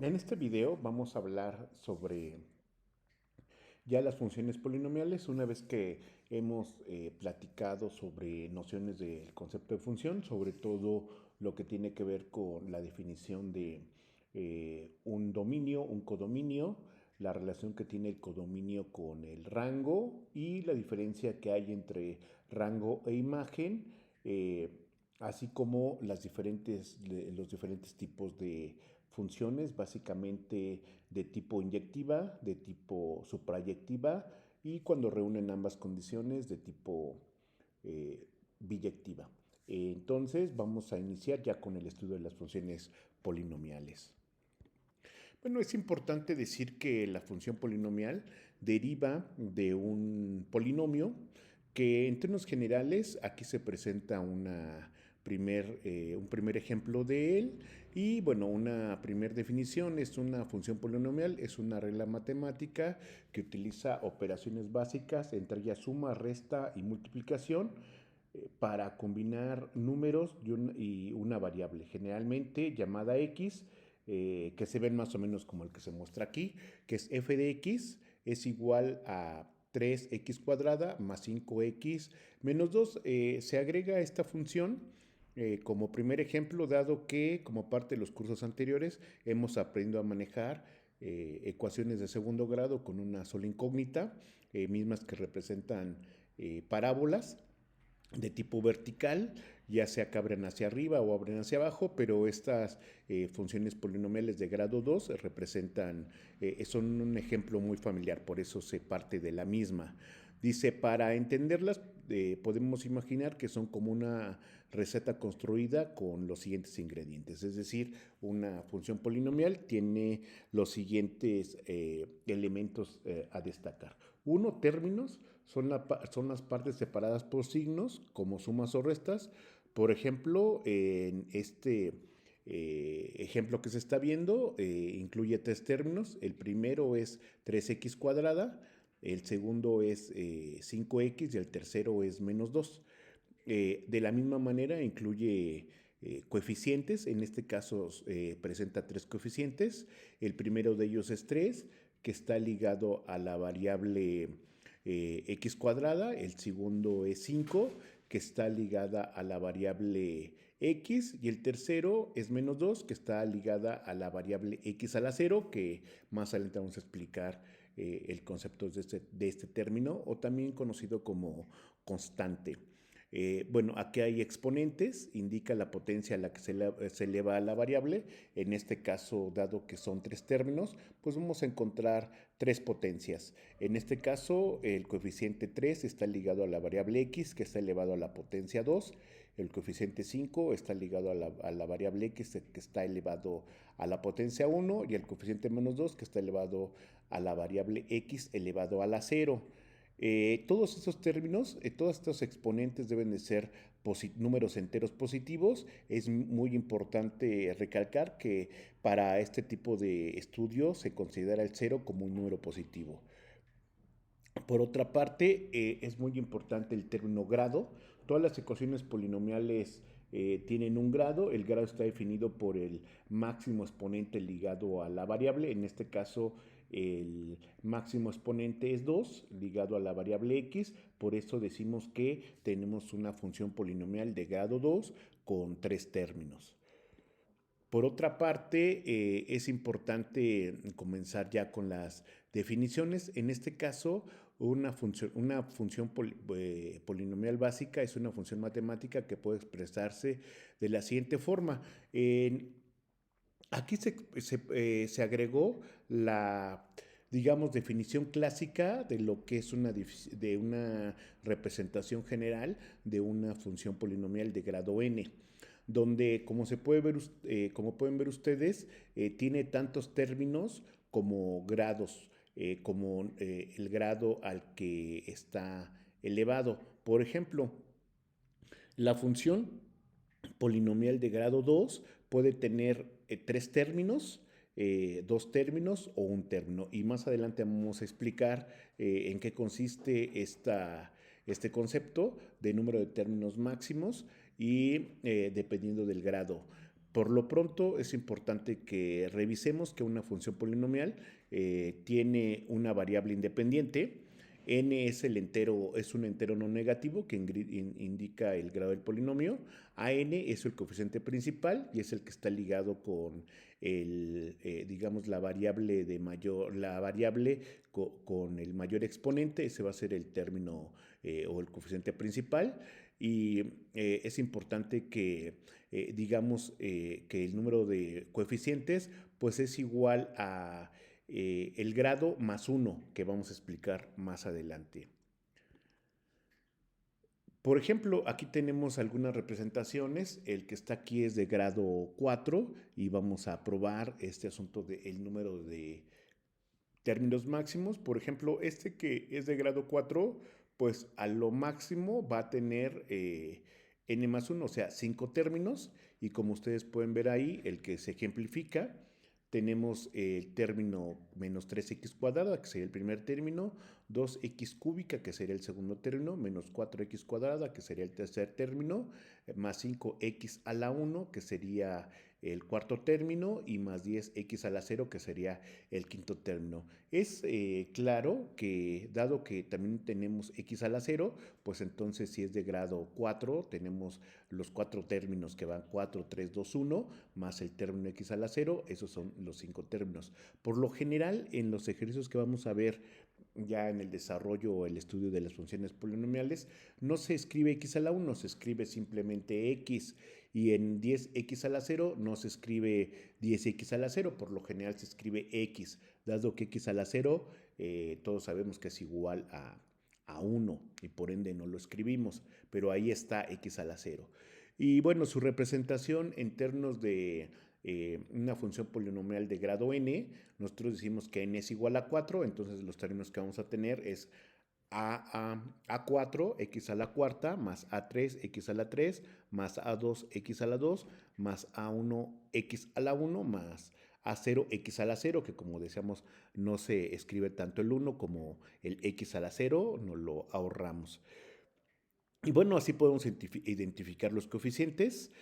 En este video vamos a hablar sobre ya las funciones polinomiales. Una vez que hemos platicado sobre nociones del concepto de función, sobre todo lo que tiene que ver con la definición de un dominio, un codominio, la relación que tiene el codominio con el rango y la diferencia que hay entre rango e imagen, así como los diferentes tipos de funciones, básicamente de tipo inyectiva, de tipo suprayectiva y cuando reúnen ambas condiciones de tipo biyectiva. Entonces vamos a iniciar ya con el estudio de las funciones polinomiales. Bueno, es importante decir que la función polinomial deriva de un polinomio que en términos generales aquí se presenta un primer ejemplo de él y bueno, una primera definición es una función polinomial, es una regla matemática que utiliza operaciones básicas, entre ellas suma, resta y multiplicación para combinar números y una variable, generalmente llamada x, que se ven más o menos como el que se muestra aquí, que es f de x es igual a 3x cuadrada más 5x menos 2. Se agrega esta función como primer ejemplo, dado que como parte de los cursos anteriores hemos aprendido a manejar ecuaciones de segundo grado con una sola incógnita, mismas que representan parábolas de tipo vertical, ya sea que abren hacia arriba o abren hacia abajo, pero estas funciones polinomiales de grado 2 son un ejemplo muy familiar, por eso se parte de la misma. Dice, para entenderlas, podemos imaginar que son como una receta construida con los siguientes ingredientes. Es decir, una función polinomial tiene los siguientes elementos a destacar. Uno, términos, son las partes separadas por signos, como sumas o restas. Por ejemplo, en este ejemplo que se está viendo, incluye tres términos. El primero es 3x cuadrada, el segundo es 5x y el tercero es menos 2. De la misma manera incluye coeficientes, en este caso presenta tres coeficientes. El primero de ellos es 3, que está ligado a la variable x cuadrada. El segundo es 5, que está ligada a la variable x. Y el tercero es menos 2, que está ligada a la variable x a la 0, que más adelante vamos a explicar el concepto de este término, o también conocido como constante. Bueno, aquí hay exponentes, indica la potencia a la que se eleva a la variable. En este caso, dado que son tres términos, pues vamos a encontrar tres potencias. En este caso, el coeficiente 3 está ligado a la variable x, que está elevado a la potencia 2. El coeficiente 5 está ligado a la variable x, que está elevado a la potencia 1. Y el coeficiente menos 2, que está elevado a la variable x elevado a la 0. Todos estos términos, todos estos exponentes deben de ser números enteros positivos. Es muy importante recalcar que para este tipo de estudio se considera el cero como un número positivo. Por otra parte, es muy importante el término grado. Todas las ecuaciones polinomiales tienen un grado. El grado está definido por el máximo exponente ligado a la variable. En este caso, el máximo exponente es 2 ligado a la variable x. Por eso decimos que tenemos una función polinomial de grado 2 con tres términos. Por otra parte, es importante comenzar ya con las definiciones. En este caso, una función polinomial básica es una función matemática que puede expresarse de la siguiente forma. Aquí se agregó la, digamos, definición clásica de lo que es de una representación general de una función polinomial de grado n, donde, como pueden ver ustedes, tiene tantos términos como grados, como el grado al que está elevado. Por ejemplo, la función polinomial de grado 2 puede tener tres términos, dos términos o un término. Y más adelante vamos a explicar en qué consiste este concepto de número de términos máximos y dependiendo del grado. Por lo pronto es importante que revisemos que una función polinomial tiene una variable independiente. N es es un entero no negativo que indica el grado del polinomio. AN es el coeficiente principal y es el que está ligado con digamos, la variable con el mayor exponente. Ese va a ser el término o el coeficiente principal. Y es importante que digamos que el número de coeficientes pues es igual a el grado más 1 que vamos a explicar más adelante. Por ejemplo, aquí tenemos algunas representaciones. El que está aquí es de grado 4 y vamos a probar este asunto del número de términos máximos. Por ejemplo, este que es de grado 4, pues a lo máximo va a tener n más 1, o sea, 5 términos. Y como ustedes pueden ver ahí, el que se ejemplifica, tenemos el término menos 3x cuadrada, que sería el primer término, 2x cúbica, que sería el segundo término, menos 4x cuadrada, que sería el tercer término, más 5x a la 1, que sería el cuarto término, y más 10x a la 0, que sería el quinto término. Es claro que, dado que también tenemos x a la 0, pues entonces si es de grado 4, tenemos los 4 términos que van 4, 3, 2, 1, más el término x a la 0, esos son los 5 términos. Por lo general, en los ejercicios que vamos a ver ya en el desarrollo o el estudio de las funciones polinomiales, no se escribe x a la 1, se escribe simplemente x, y en 10x a la 0 no se escribe 10x a la 0, por lo general se escribe x, dado que x a la 0 todos sabemos que es igual a 1 y por ende no lo escribimos, pero ahí está x a la 0. Y bueno, su representación en términos de una función polinomial de grado n, nosotros decimos que n es igual a 4, entonces los términos que vamos a tener es a4 x a la cuarta más a3 x a la 3 más a2 x a la 2 más a1 x a la 1 más a0 x a la 0, que como decíamos no se escribe tanto el 1 como el x a la 0, nos lo ahorramos. Y bueno, así podemos identificar los coeficientes.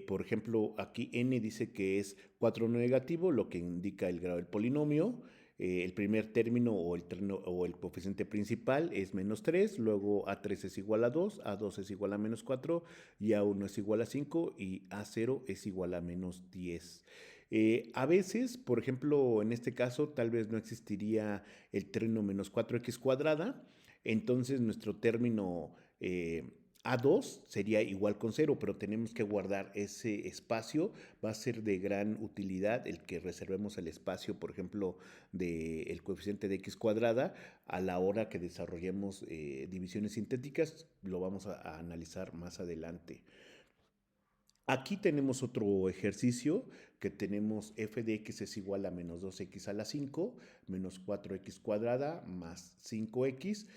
Por ejemplo, aquí n dice que es 4 negativo, lo que indica el grado del polinomio. El primer término o el coeficiente principal es menos 3, luego A3 es igual a 2, A2 es igual a menos 4, y A1 es igual a 5 y A0 es igual a menos 10. A veces, por ejemplo, en este caso, tal vez no existiría el término menos 4x cuadrada, entonces nuestro término A2 sería igual con 0, pero tenemos que guardar ese espacio. Va a ser de gran utilidad el que reservemos el espacio, por ejemplo, del coeficiente de x cuadrada a la hora que desarrollemos divisiones sintéticas. Lo vamos a analizar más adelante. Aquí tenemos otro ejercicio que tenemos f de x es igual a menos 2x a la 5, menos 4x cuadrada más 5x.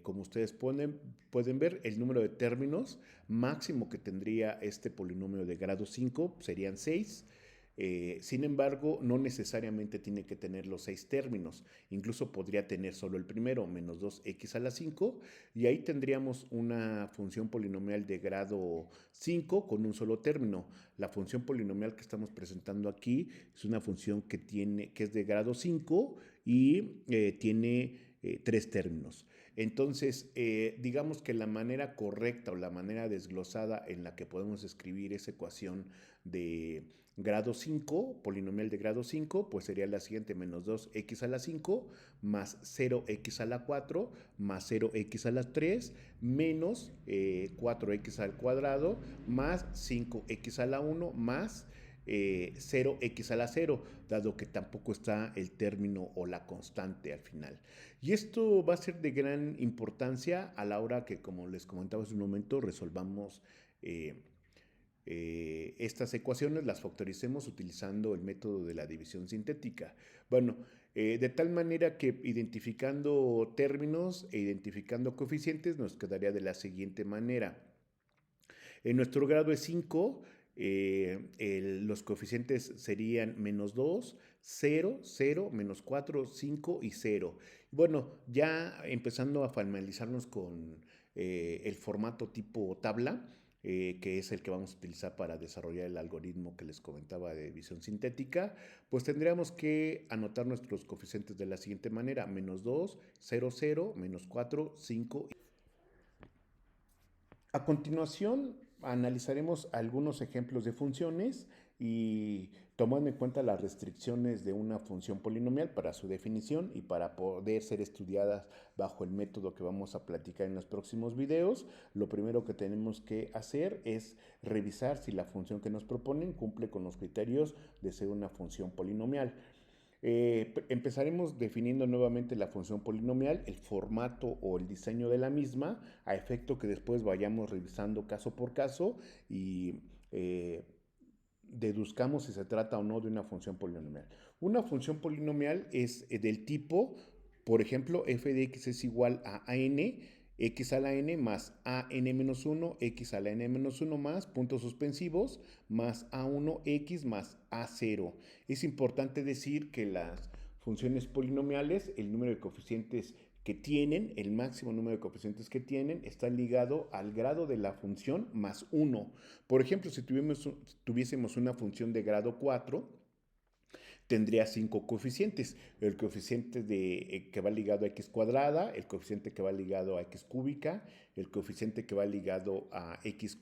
Como ustedes pueden ver, el número de términos máximo que tendría este polinomio de grado 5 serían 6. Sin embargo, no necesariamente tiene que tener los 6 términos. Incluso podría tener solo el primero, menos 2x a la 5, y ahí tendríamos una función polinomial de grado 5 con un solo término. La función polinomial que estamos presentando aquí es una función que es de grado 5 y tiene 3 términos. Entonces, digamos que la manera correcta o la manera desglosada en la que podemos escribir esa ecuación de grado 5, polinomial de grado 5, pues sería la siguiente: menos 2x a la 5 más 0x a la 4 más 0x a la 3 menos 4x al cuadrado más 5x a la 1 más 0x a la 0, dado que tampoco está el término o la constante al final. Y esto va a ser de gran importancia a la hora que, como les comentaba hace un momento, resolvamos estas ecuaciones, las factoricemos utilizando el método de la división sintética. Bueno, de tal manera que identificando términos e identificando coeficientes nos quedaría de la siguiente manera. En nuestro grado es 5, los coeficientes serían menos 2, 0, 0, menos 4, 5 y 0. Bueno, ya empezando a familiarizarnos con el formato tipo tabla, que es el que vamos a utilizar para desarrollar el algoritmo que les comentaba de visión sintética, pues tendríamos que anotar nuestros coeficientes de la siguiente manera: -2, 0, 0, -4, 5. A continuación, analizaremos algunos ejemplos de funciones y tomando en cuenta las restricciones de una función polinomial para su definición y para poder ser estudiadas bajo el método que vamos a platicar en los próximos videos, lo primero que tenemos que hacer es revisar si la función que nos proponen cumple con los criterios de ser una función polinomial. Empezaremos definiendo nuevamente la función polinomial, el formato o el diseño de la misma, a efecto que después vayamos revisando caso por caso y deduzcamos si se trata o no de una función polinomial. Una función polinomial es del tipo, por ejemplo, f de x es igual a n, x a la n más a n menos 1, x a la n menos 1 más puntos suspensivos, más a1x más a0. Es importante decir que las funciones polinomiales, el número de coeficientes que tienen, el máximo número de coeficientes que tienen, está ligado al grado de la función más 1. Por ejemplo, si tuviésemos una función de grado 4, tendría 5 coeficientes. El coeficiente que va ligado a x cuadrada, el coeficiente que va ligado a x cúbica, el coeficiente que va ligado a x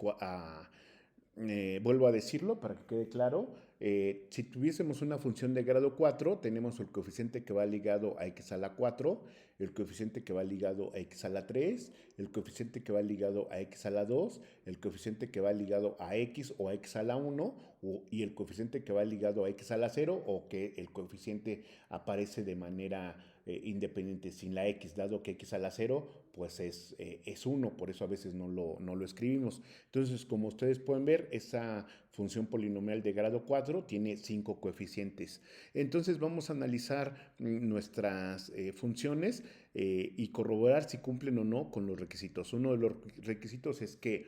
vuelvo a decirlo para que quede claro. Si tuviésemos una función de grado 4, tenemos el coeficiente que va ligado a x a la 4, el coeficiente que va ligado a x a la 3, el coeficiente que va ligado a x a la 2, el coeficiente que va ligado a x o a x a la 1, y el coeficiente que va ligado a x a la 0, o que el coeficiente aparece de manera independiente sin la x, dado que x a la 0 pues es 1, por eso a veces no lo escribimos. Entonces, como ustedes pueden ver, esa función polinomial de grado 4 tiene 5 coeficientes. Entonces vamos a analizar nuestras funciones y corroborar si cumplen o no con los requisitos. Uno de los requisitos es que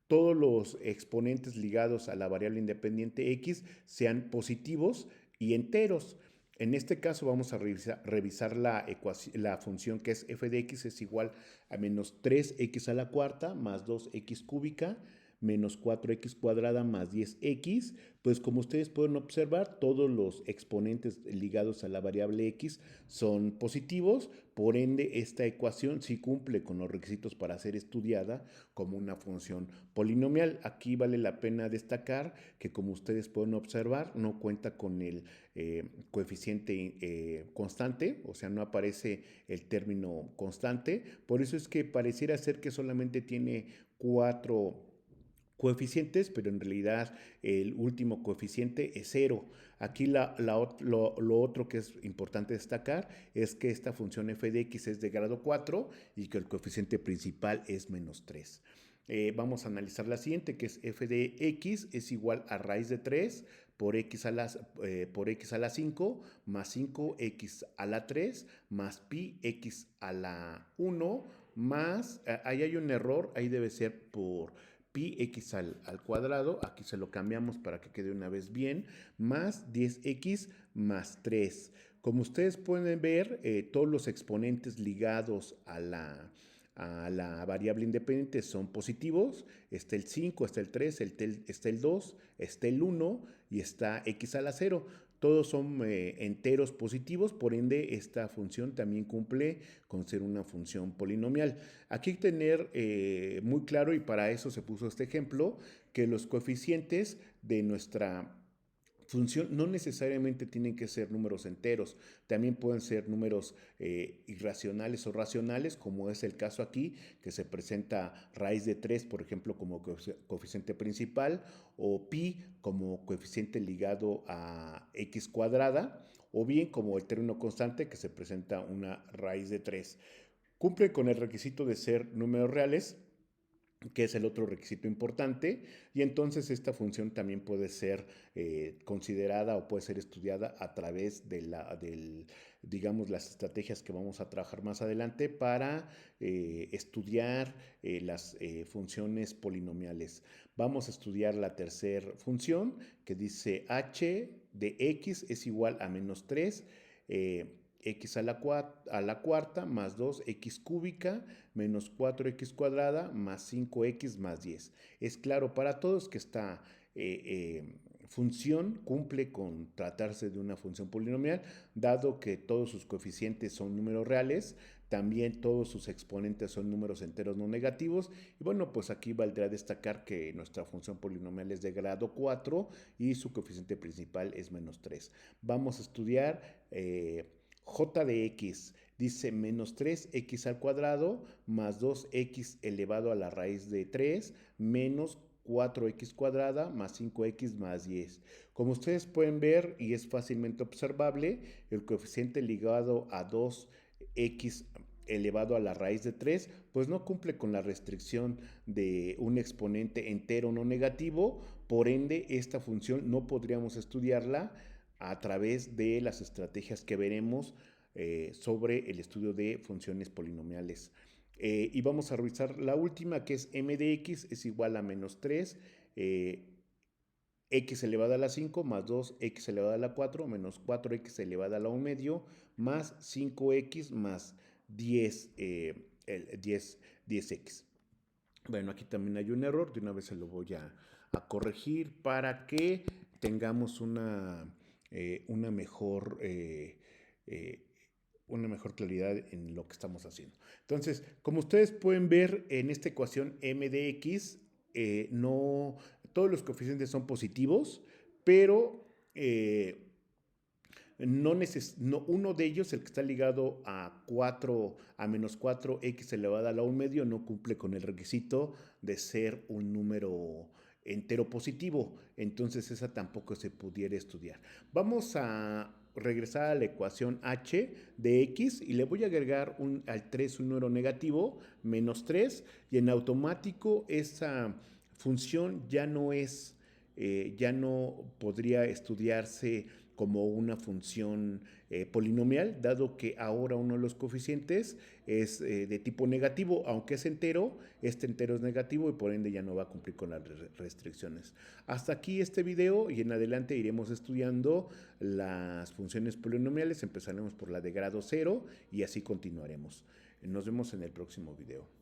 todos los exponentes ligados a la variable independiente x sean positivos y enteros. En este caso vamos a revisar la función que es f de x es igual a menos 3x a la cuarta más 2x cúbica menos 4x cuadrada más 10x. Pues como ustedes pueden observar, todos los exponentes ligados a la variable x son positivos, por ende esta ecuación sí cumple con los requisitos para ser estudiada como una función polinomial. Aquí vale la pena destacar que, como ustedes pueden observar, no cuenta con el coeficiente constante, o sea, no aparece el término constante. Por eso es que pareciera ser que solamente tiene 4 coeficientes, pero en realidad el último coeficiente es 0. Aquí lo otro que es importante destacar es que esta función f de x es de grado 4 y que el coeficiente principal es menos 3. Vamos a analizar la siguiente, que es f de x es igual a raíz de 3 por x a la 5 más 5x a la 3 más pi x a la 1 más, ahí hay un error, ahí debe ser por pi x al cuadrado, aquí se lo cambiamos para que quede una vez bien, más 10x más 3. Como ustedes pueden ver, todos los exponentes ligados a la variable independiente son positivos. Está el 5, está el 3, está el 2, está el 1 y está x a la 0. Todos son enteros positivos, por ende esta función también cumple con ser una función polinomial. Aquí hay que tener muy claro, y para eso se puso este ejemplo, que los coeficientes de nuestra función no necesariamente tienen que ser números enteros, también pueden ser números irracionales o racionales, como es el caso aquí, que se presenta raíz de 3, por ejemplo, como coeficiente principal, o pi como coeficiente ligado a x cuadrada, o bien como el término constante, que se presenta una raíz de 3. Cumple con el requisito de ser números reales, que es el otro requisito importante, y entonces esta función también puede ser considerada o puede ser estudiada a través de digamos, las estrategias que vamos a trabajar más adelante para estudiar las funciones polinomiales. Vamos a estudiar la tercera función, que dice h de x es igual a menos 3. x a la cuarta más 2x cúbica menos 4x cuadrada más 5x más 10. Es claro para todos que esta función cumple con tratarse de una función polinomial, dado que todos sus coeficientes son números reales, también todos sus exponentes son números enteros no negativos. Y bueno, pues aquí valdrá destacar que nuestra función polinomial es de grado 4 y su coeficiente principal es menos 3. Vamos a estudiar j de x. Dice menos 3x al cuadrado más 2x elevado a la raíz de 3 menos 4x cuadrada más 5x más 10. Como ustedes pueden ver y es fácilmente observable, el coeficiente ligado a 2x elevado a la raíz de 3, pues no cumple con la restricción de un exponente entero no negativo, por ende esta función no podríamos estudiarla a través de las estrategias que veremos sobre el estudio de funciones polinomiales. Y vamos a revisar la última, que es m de x es igual a menos 3, x elevado a la 5 más 2x elevado a la 4 menos 4x elevado a la 1 medio más 5x más 10x. Bueno, aquí también hay un error, de una vez se lo voy a corregir para que tengamos una mejor claridad en lo que estamos haciendo. Entonces, como ustedes pueden ver en esta ecuación m de x, no todos los coeficientes son positivos, pero uno de ellos, el que está ligado a menos 4x elevado a la 1 medio, no cumple con el requisito de ser un número entero positivo. Entonces esa tampoco se pudiera estudiar. Vamos a regresar a la ecuación h de x y le voy a agregar al 3 un número negativo, menos 3, y en automático esa función ya no podría estudiarse como una función polinomial, dado que ahora uno de los coeficientes es de tipo negativo, aunque es entero, este entero es negativo y por ende ya no va a cumplir con las restricciones. Hasta aquí este video y en adelante iremos estudiando las funciones polinomiales, empezaremos por la de grado 0 y así continuaremos. Nos vemos en el próximo video.